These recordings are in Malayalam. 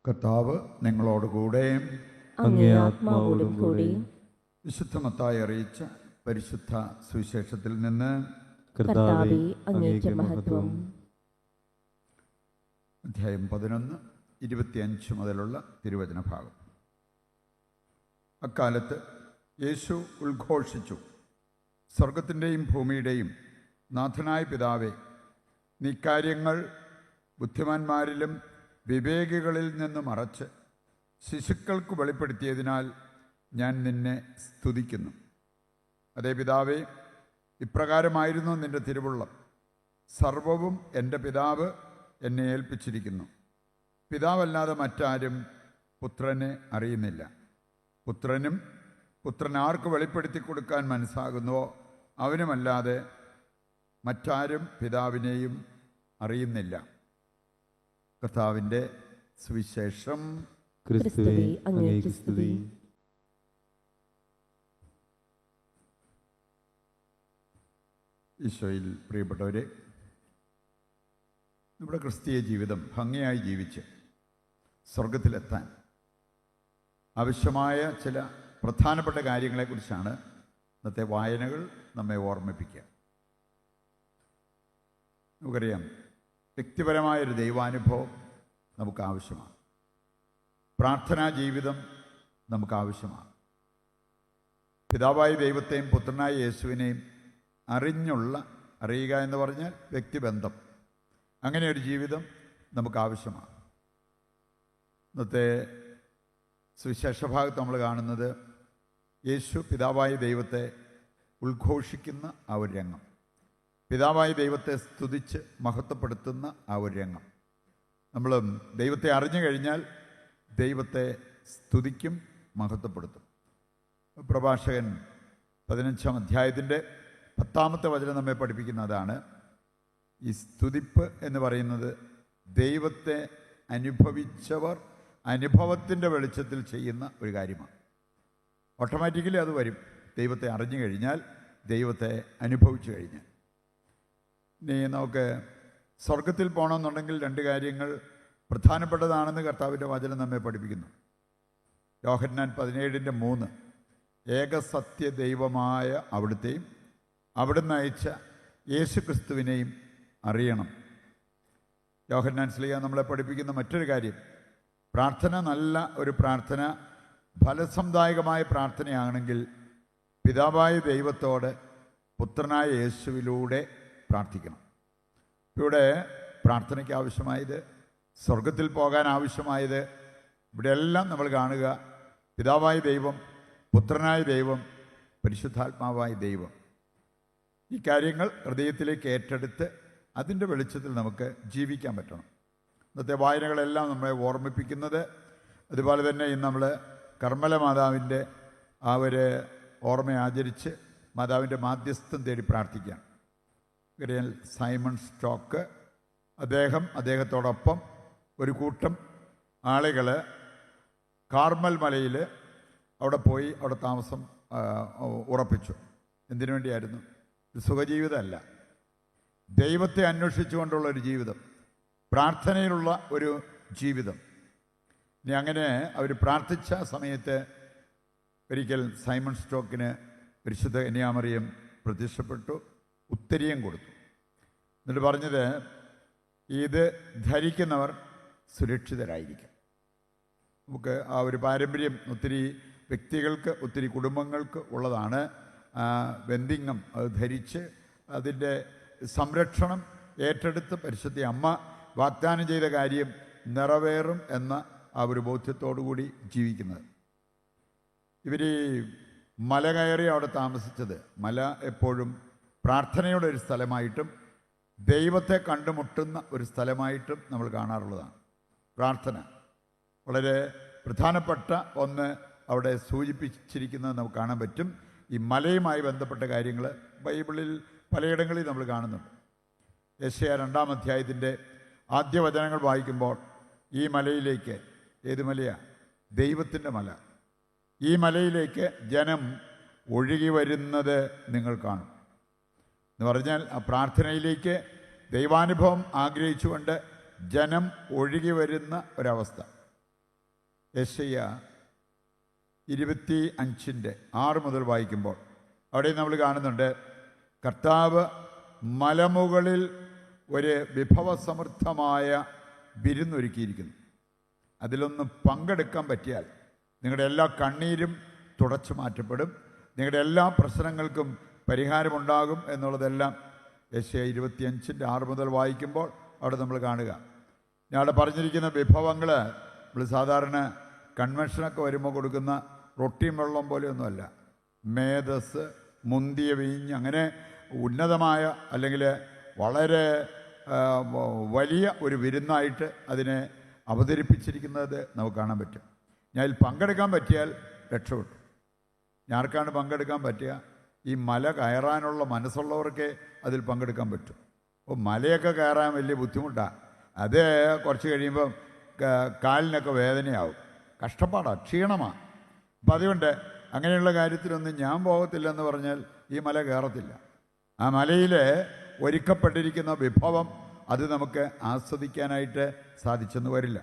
കർത്താവ് നിങ്ങളോടുകൂടെ അങ്ങേ ആത്മാവോടും കൂടി. വിശുദ്ധ മത്തായി അറിയിച്ച പരിശുദ്ധ സുവിശേഷത്തിൽ നിന്ന് കർത്താവേ, അങ്ങേക്ക് മഹത്വം. അധ്യായം 11, 25 മുതലുള്ള തിരുവചന ഭാഗം. അക്കാലത്ത് യേശു ഉദ്ഘോഷിച്ചു, സ്വർഗത്തിൻ്റെയും ഭൂമിയുടെയും നാഥനായ പിതാവേ, നീ കാര്യങ്ങൾ ബുദ്ധിമാന്മാരിലും വിവേകികളിൽ നിന്ന് മറച്ച് ശിശുക്കൾക്ക് വെളിപ്പെടുത്തിയതിനാൽ ഞാൻ നിന്നെ സ്തുതിക്കുന്നു. അതേ പിതാവേ, ഇപ്രകാരമായിരുന്നു നിന്റെ തിരുവുള്ളം. സർവവും എൻ്റെ പിതാവ് എന്നെ ഏൽപ്പിച്ചിരിക്കുന്നു. പിതാവല്ലാതെ മറ്റാരും പുത്രനെ അറിയുന്നില്ല. പുത്രനും പുത്രൻ ആർക്ക് വെളിപ്പെടുത്തി കൊടുക്കാൻ മനസ്സാകുന്നുവോ അവനുമല്ലാതെ മറ്റാരും പിതാവിനെയും അറിയുന്നില്ല. കർത്താവിൻ്റെ സുവിശേഷം. ക്രിസ്തുവേ, അങ്ങേക്ക് സ്തുതി. ഈശോയിൽ പ്രിയപ്പെട്ടവരെ, നമ്മുടെ ക്രിസ്തീയ ജീവിതം ഭംഗിയായി ജീവിച്ച് സ്വർഗത്തിലെത്താൻ ആവശ്യമായ ചില പ്രധാനപ്പെട്ട കാര്യങ്ങളെക്കുറിച്ചാണ് ഇന്നത്തെ വായനകൾ നമ്മെ ഓർമ്മിപ്പിക്കുക. നമുക്കറിയാം, വ്യക്തിപരമായൊരു ദൈവാനുഭവം നമുക്ക് ആവശ്യമാണ്. പ്രാർത്ഥനാ ജീവിതം നമുക്ക് ആവശ്യമാണ്. പിതാവായ ദൈവത്തെയും പുത്രനായ യേശുവിനെയും അറിയുക എന്ന് പറഞ്ഞാൽ വ്യക്തിബന്ധം. അങ്ങനെ ഒരു ജീവിതം നമുക്ക് ആവശ്യമാണ്. ഇന്നത്തെ സുവിശേഷ ഭാഗത്ത് നമ്മൾ കാണുന്നത് യേശു പിതാവായ ദൈവത്തെ ഉദ്ഘോഷിക്കുന്ന ആ ഒരു രംഗം, പിതാവായ ദൈവത്തെ സ്തുതിച്ച് മഹത്വപ്പെടുത്തുന്ന ആ ഒരു രംഗം. നമ്മൾ ദൈവത്തെ അറിഞ്ഞു കഴിഞ്ഞാൽ ദൈവത്തെ സ്തുതിക്കും, മഹത്വപ്പെടുത്തും. പ്രഭാഷകൻ 15-ാം അധ്യായത്തിൻ്റെ 10-ാമത്തെ വചനം നമ്മെ പഠിപ്പിക്കുന്നതാണ്. ഈ സ്തുതിപ്പ് എന്ന് പറയുന്നത് ദൈവത്തെ അനുഭവിച്ചവർ അനുഭവത്തിൻ്റെ വെളിച്ചത്തിൽ ചെയ്യുന്ന ഒരു കാര്യമാണ്. ഓട്ടോമാറ്റിക്കലി അത് വരും, ദൈവത്തെ അറിഞ്ഞു കഴിഞ്ഞാൽ, ദൈവത്തെ അനുഭവിച്ചു കഴിഞ്ഞാൽ. ഇനി നമുക്ക് സ്വർഗത്തിൽ പോകണമെന്നുണ്ടെങ്കിൽ 2 കാര്യങ്ങൾ പ്രധാനപ്പെട്ടതാണെന്ന് കർത്താവിൻ്റെ വചനം നമ്മെ പഠിപ്പിക്കുന്നു. യോഹന്നാൻ 17:3 ഏകസത്യ ദൈവമായ അവിടുത്തെയും അവിടുന്ന് അയച്ച യേശു ക്രിസ്തുവിനെയും അറിയണം. യോഹന്നാൻ ശ്ലീഹ നമ്മളെ പഠിപ്പിക്കുന്ന മറ്റൊരു കാര്യം, പ്രാർത്ഥന നല്ല ഒരു പ്രാർത്ഥന, ഫലസമുദായകമായ പ്രാർത്ഥനയാണെങ്കിൽ പിതാവായ ദൈവത്തോട് പുത്രനായ യേശുവിലൂടെ പ്രാർത്ഥിക്കണം. ഇവിടെ പ്രാർത്ഥനയ്ക്ക് ആവശ്യമായത്, സ്വർഗത്തിൽ പോകാൻ ആവശ്യമായത്, ഇവിടെയെല്ലാം നമ്മൾ കാണുക പിതാവായ ദൈവം, പുത്രനായ ദൈവം, പരിശുദ്ധാത്മാവായ ദൈവം. ഈ കാര്യങ്ങൾ ഹൃദയത്തിലേക്ക് ഏറ്റെടുത്ത് അതിൻ്റെ വെളിച്ചത്തിൽ നമുക്ക് ജീവിക്കാൻ പറ്റണം. ഇന്നത്തെ വായനകളെല്ലാം നമ്മളെ ഓർമ്മിപ്പിക്കുന്നത് അതുപോലെ തന്നെ ഇന്ന് നമ്മൾ കർമ്മല മാതാവിൻ്റെ ആ ഒരു ഓർമ്മ ആചരിച്ച് മാതാവിൻ്റെ മാധ്യസ്ഥം തേടി പ്രാർത്ഥിക്കാം. സൈമൺ സ്റ്റോക്ക് അദ്ദേഹത്തോടൊപ്പം ഒരു കൂട്ടം ആളുകൾ കാർമൽ മലയിൽ അവിടെ പോയി അവിടെ താമസം ഉറപ്പിച്ചു. എന്തിനു വേണ്ടിയായിരുന്നു? ഒരു സുഖജീവിതമല്ല, ദൈവത്തെ അന്വേഷിച്ചുകൊണ്ടുള്ള ഒരു ജീവിതം, പ്രാർത്ഥനയിലുള്ള ഒരു ജീവിതം. ഇനി അങ്ങനെ അവർ പ്രാർത്ഥിച്ച സമയത്ത് ഒരിക്കൽ സൈമൺ സ്റ്റോക്കിന് പരിശുദ്ധ കന്യാമറിയം പ്രത്യക്ഷപ്പെട്ടു, ഉത്തരീയം കൊടുത്തു. എന്നിട്ട് പറഞ്ഞത്, ഇത് ധരിക്കുന്നവർ സുരക്ഷിതരായിരിക്കും. നമുക്ക് ആ ഒരു പാരമ്പര്യം ഒത്തിരി വ്യക്തികൾക്ക്, ഒത്തിരി കുടുംബങ്ങൾക്ക് ഉള്ളതാണ്. ബന്ധിങ്ങം അത് ധരിച്ച് അതിൻ്റെ സംരക്ഷണം ഏറ്റെടുത്ത് പരിശുദ്ധ അമ്മ വാഗ്ദാനം ചെയ്ത കാര്യം നിറവേറും എന്ന ആ ഒരു ബോധ്യത്തോടു കൂടി ജീവിക്കുന്നത്. ഇവർ മല കയറി അവിടെ താമസിച്ചത്, മല എപ്പോഴും പ്രാർത്ഥനയുടെ ഒരു സ്ഥലമായിട്ടും ദൈവത്തെ കണ്ടുമുട്ടുന്ന ഒരു സ്ഥലമായിട്ടും നമ്മൾ കാണാറുള്ളതാണ്. പ്രാർത്ഥന വളരെ പ്രധാനപ്പെട്ട ഒന്ന് അവിടെ സൂചിപ്പിച്ചിരിക്കുന്നത് നമുക്ക് കാണാൻ പറ്റും. ഈ മലയുമായി ബന്ധപ്പെട്ട കാര്യങ്ങൾ ബൈബിളിൽ പലയിടങ്ങളിൽ നമ്മൾ കാണുന്നുണ്ട്. യെശയ്യാ 2-ാം അധ്യായത്തിൻ്റെ ആദ്യ വചനങ്ങൾ വായിക്കുമ്പോൾ ഈ മലയിലേക്ക്, ഏത് മലയാണ്? ദൈവത്തിൻ്റെ മല. ഈ മലയിലേക്ക് ജനം ഒഴുകി വരുന്നത് നിങ്ങൾ കാണും എന്ന് പറഞ്ഞാൽ, ആ പ്രാർത്ഥനയിലേക്ക് ദൈവാനുഭവം ആഗ്രഹിച്ചുകൊണ്ട് ജനം ഒഴുകി വരുന്ന ഒരവസ്ഥ. യെശയ്യാ 25:6 മുതൽ വായിക്കുമ്പോൾ അവിടെ നമ്മൾ കാണുന്നുണ്ട്, കർത്താവ് മലമുകളിൽ ഒരു വിഭവസമൃദ്ധമായ വിരുന്നൊരുക്കിയിരിക്കുന്നു. അതിലൊന്ന് പങ്കെടുക്കാൻ പറ്റിയാൽ നിങ്ങളുടെ എല്ലാ കണ്ണീരും തുടച്ചു മാറ്റപ്പെടും, നിങ്ങളുടെ എല്ലാ പ്രശ്നങ്ങൾക്കും പരിഹാരമുണ്ടാകും എന്നുള്ളതെല്ലാം യെശയ്യാ 25:6 മുതൽ വായിക്കുമ്പോൾ അവിടെ നമ്മൾ കാണുക. ഞങ്ങളുടെ പറഞ്ഞിരിക്കുന്ന വിഭവങ്ങൾ നമ്മൾ സാധാരണ കൺവെൻഷനൊക്കെ വരുമ്പോൾ കൊടുക്കുന്ന റൊട്ടിയും വെള്ളം പോലെയൊന്നുമല്ല. മേധസ്, മുന്തിയ വീഞ്ഞ്, അങ്ങനെ ഉന്നതമായ അല്ലെങ്കിൽ വളരെ വലിയ ഒരു വിരുന്നായിട്ട് അതിനെ അവതരിപ്പിച്ചിരിക്കുന്നത് നമുക്ക് കാണാൻ പറ്റും. ഞാൻ ഇതിൽ പങ്കെടുക്കാൻ പറ്റിയാൽ രക്ഷപ്പെട്ടു. ഞാർക്കാണ് പങ്കെടുക്കാൻ പറ്റുക? ഈ മല കയറാനുള്ള മനസ്സുള്ളവർക്ക് അതിൽ പങ്കെടുക്കാൻ പറ്റും. അപ്പോൾ മലയൊക്കെ കയറാൻ വലിയ ബുദ്ധിമുട്ടാണ്. അത് കുറച്ച് കഴിയുമ്പം കാലിനൊക്കെ വേദനയാവും, കഷ്ടപ്പാടാണ്, ക്ഷീണമാണ്. അപ്പം അതുകൊണ്ട് അങ്ങനെയുള്ള കാര്യത്തിലൊന്നും ഞാൻ പോകത്തില്ലെന്ന് പറഞ്ഞാൽ ഈ മല കയറത്തില്ല. ആ മലയിൽ ഒരുക്കപ്പെട്ടിരിക്കുന്ന വിഭവം അത് നമുക്ക് ആസ്വദിക്കാനായിട്ട് സാധിച്ചെന്ന് വരില്ല.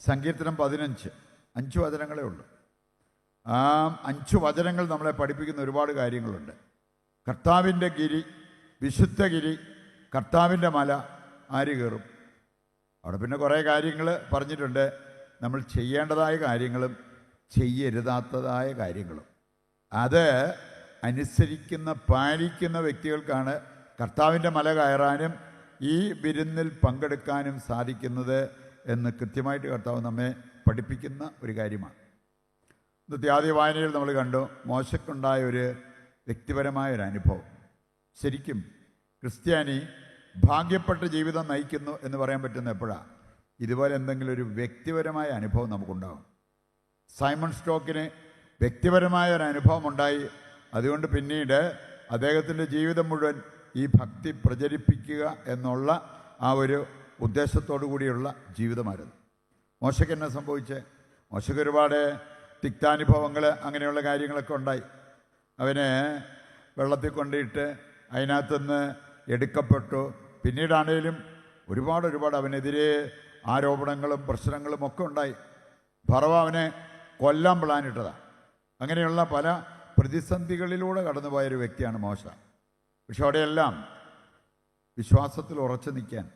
സങ്കീർത്തനം 15 5 വചനങ്ങളേ ഉള്ളൂ. ആ 5 വചനങ്ങൾ നമ്മളെ പഠിപ്പിക്കുന്ന ഒരുപാട് കാര്യങ്ങളുണ്ട്. കർത്താവിൻ്റെ ഗിരി, വിശുദ്ധ ഗിരി, കർത്താവിൻ്റെ മല, ആര് കയറും? അവിടെ പിന്നെ കുറേ കാര്യങ്ങൾ പറഞ്ഞിട്ടുണ്ട്. നമ്മൾ ചെയ്യേണ്ടതായ കാര്യങ്ങളും ചെയ്യരുതാത്തതായ കാര്യങ്ങളും. അത് അനുസരിക്കുന്ന പാലിക്കുന്ന വ്യക്തികൾക്കാണ് കർത്താവിൻ്റെ മല കയറാനും ഈ വിരുന്നിൽ പങ്കെടുക്കാനും സാധിക്കുന്നത് എന്ന് കൃത്യമായിട്ട് കർത്താവ് നമ്മെ പഠിപ്പിക്കുന്ന ഒരു കാര്യമാണ്. ഇന്നത്തെ ആദ്യ വായനയിൽ നമ്മൾ കണ്ടു മോശയ്ക്കുണ്ടായ ഒരു വ്യക്തിപരമായ ഒരു അനുഭവം. ശരിക്കും ക്രിസ്ത്യാനി ഭാഗ്യപ്പെട്ട ജീവിതം നയിക്കുന്നു എന്ന് പറയാൻ പറ്റുന്ന എപ്പോഴാണ്? ഇതുപോലെ എന്തെങ്കിലും ഒരു വ്യക്തിപരമായ അനുഭവം നമുക്കുണ്ടാകും. സൈമൺ സ്റ്റോക്കിന് വ്യക്തിപരമായ ഒരു അനുഭവം ഉണ്ടായി. അതുകൊണ്ട് പിന്നീട് അദ്ദേഹത്തിൻ്റെ ജീവിതം മുഴുവൻ ഈ ഭക്തി പ്രചരിപ്പിക്കുക എന്നുള്ള ആ ഒരു ഉദ്ദേശത്തോടു കൂടിയുള്ള ജീവിതമായിരുന്നു. മോശയ്ക്ക് എന്നെ സംഭവിച്ച്? മോശയ്ക്ക് ഒരുപാട് തിക്താനുഭവങ്ങൾ, അങ്ങനെയുള്ള കാര്യങ്ങളൊക്കെ ഉണ്ടായി. അവന് വെള്ളത്തിൽ കൊണ്ടിട്ട് അതിനകത്തുനിന്ന് എടുക്കപ്പെട്ടു. പിന്നീടാണേലും ഒരുപാട് അവനെതിരെ ആരോപണങ്ങളും പ്രശ്നങ്ങളും ഒക്കെ ഉണ്ടായി. ഫറവോ അവനെ കൊല്ലാൻ പ്ലാനിട്ടതാണ്. അങ്ങനെയുള്ള പല പ്രതിസന്ധികളിലൂടെ കടന്നുപോയൊരു വ്യക്തിയാണ് മോശ. പക്ഷെ അവിടെയെല്ലാം വിശ്വാസത്തിൽ ഉറച്ചു നിൽക്കാൻ,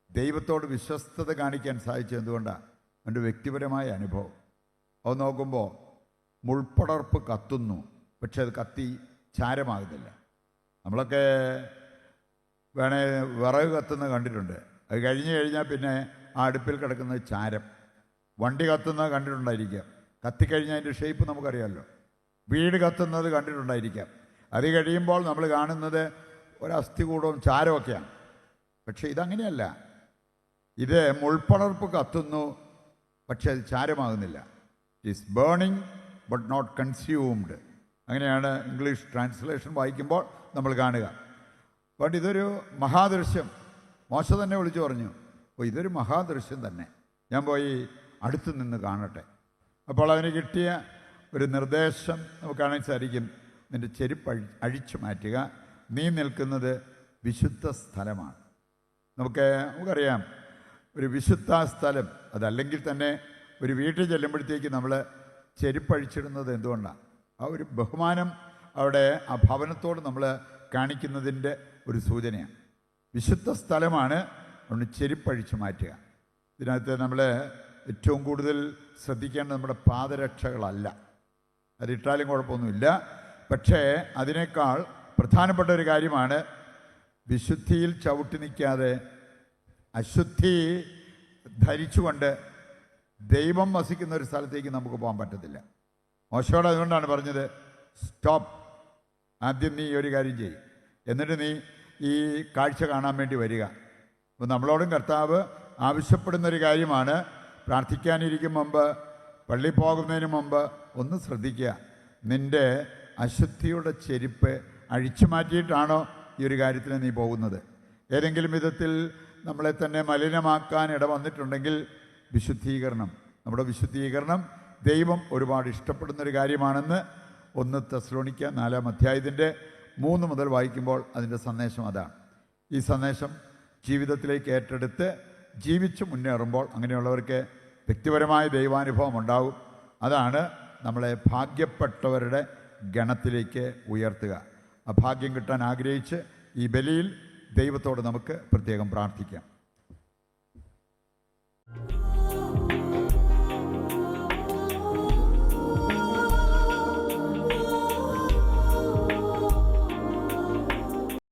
ദൈവത്തോട് വിശ്വസ്തത കാണിക്കാൻ സാധിച്ചത് എന്തുകൊണ്ടാണ്? എൻ്റെ വ്യക്തിപരമായ അനുഭവം. അത് നോക്കുമ്പോൾ മുൾപ്പടർപ്പ് കത്തുന്നു, പക്ഷെ അത് കത്തി ചാരമാകുന്നില്ല. നമ്മളൊക്കെ വേണേ വിറക് കത്തുന്നത് കണ്ടിട്ടുണ്ട്. അത് കഴിഞ്ഞ് കഴിഞ്ഞാൽ പിന്നെ ആ അടുപ്പിൽ കിടക്കുന്ന ചാരം. വണ്ടി കത്തുന്നത് കണ്ടിട്ടുണ്ടായിരിക്കാം, കത്തിക്കഴിഞ്ഞാൽ അതിൻ്റെ ഷേപ്പ് നമുക്കറിയാമല്ലോ. വീട് കത്തുന്നത് കണ്ടിട്ടുണ്ടായിരിക്കാം. അത് കഴിയുമ്പോൾ നമ്മൾ കാണുന്നത് ഒരസ്ഥികൂടവും ചാരമൊക്കെയാണ്. പക്ഷേ ഇതങ്ങനെയല്ല. ഇത് മുൾപ്പടർപ്പ് കത്തുന്നു, പക്ഷെ അത് ചാരമാകുന്നില്ല. It is burning but not consumed. അങ്ങനെയാണ് ഇംഗ്ലീഷ് ട്രാൻസ്ലേഷൻ വായിക്കുമ്പോൾ നമ്മൾ കാണുക. അതുകൊണ്ട് ഇതൊരു മഹാദൃശ്യം. മോശ തന്നെ വിളിച്ചു പറഞ്ഞു, ഓ ഇതൊരു മഹാദൃശ്യം തന്നെ, ഞാൻ പോയി അടുത്ത് നിന്ന് കാണട്ടെ. അപ്പോൾ അതിന് കിട്ടിയ ഒരു നിർദ്ദേശം നമുക്ക് കാണാൻ സാധിക്കും. നിൻ്റെ ചെരുപ്പ് അഴിച്ചു മാറ്റുക, നീ നിൽക്കുന്നത് വിശുദ്ധ സ്ഥലമാണ്. നമുക്കറിയാം ഒരു വിശുദ്ധ സ്ഥലം, അതല്ലെങ്കിൽ തന്നെ ഒരു വീട്ടിൽ ചെല്ലുമ്പോഴത്തേക്ക് നമ്മൾ ചെരുപ്പഴിച്ചിടുന്നത് എന്തുകൊണ്ടാണ്? ആ ഒരു ബഹുമാനം അവിടെ ആ ഭവനത്തോട് നമ്മൾ കാണിക്കുന്നതിൻ്റെ ഒരു സൂചനയാണ്. വിശുദ്ധ സ്ഥലമാണ്, അതുകൊണ്ട് ചെരുപ്പഴിച്ചു മാറ്റുക. ഇതിനകത്ത് നമ്മൾ ഏറ്റവും കൂടുതൽ ശ്രദ്ധിക്കേണ്ടത് നമ്മുടെ പാദരക്ഷകളല്ല. അതിട്ടാലും കുഴപ്പമൊന്നുമില്ല. പക്ഷേ അതിനേക്കാൾ പ്രധാനപ്പെട്ട ഒരു കാര്യമാണ് വിശുദ്ധിയിൽ ചവിട്ടി നിൽക്കാതെ അശുദ്ധി ധരിച്ചുകൊണ്ട് ദൈവം വസിക്കുന്ന ഒരു സ്ഥലത്തേക്ക് നമുക്ക് പോകാൻ പറ്റത്തില്ല. മോശയോട് അതുകൊണ്ടാണ് പറഞ്ഞത്, സ്റ്റോപ്പ്, ആദ്യം നീ ഒരു കാര്യം ചെയ്യും, എന്നിട്ട് നീ ഈ കാഴ്ച കാണാൻ വേണ്ടി വരിക. അപ്പോൾ നമ്മളോടും കർത്താവ് ആവശ്യപ്പെടുന്നൊരു കാര്യമാണ്, പ്രാർത്ഥിക്കാനിരിക്കും മുമ്പ്, പള്ളി പോകുന്നതിന് മുമ്പ് ഒന്ന് ശ്രദ്ധിക്കുക, നിൻ്റെ അശുദ്ധിയുടെ ചെരുപ്പ് അഴിച്ചു മാറ്റിയിട്ടാണോ ഈ ഒരു കാര്യത്തിന് നീ പോകുന്നത്? ഏതെങ്കിലും വിധത്തിൽ നമ്മളെ തന്നെ മലിനമാക്കാൻ ഇട വന്നിട്ടുണ്ടെങ്കിൽ വിശുദ്ധീകരണം, നമ്മുടെ വിശുദ്ധീകരണം ദൈവം ഒരുപാട് ഇഷ്ടപ്പെടുന്നൊരു കാര്യമാണെന്ന് 1 തെസ്സലോനിക്ക 4-ാം അധ്യായത്തിൻ്റെ 3 മുതൽ വായിക്കുമ്പോൾ അതിൻ്റെ സന്ദേശം അതാണ്. ഈ സന്ദേശം ജീവിതത്തിലേക്ക് ഏറ്റെടുത്ത് ജീവിച്ച് മുന്നേറുമ്പോൾ അങ്ങനെയുള്ളവർക്ക് വ്യക്തിപരമായ ദൈവാനുഭവം ഉണ്ടാവും. അതാണ് നമ്മളെ ഭാഗ്യപ്പെട്ടവരുടെ ഗണത്തിലേക്ക് ഉയർത്തുക. ആ ഭാഗ്യം കിട്ടാൻ ആഗ്രഹിച്ച് ഈ ബലിയിൽ ദൈവത്തോട് നമുക്ക് പ്രത്യേകം പ്രാർത്ഥിക്കാം.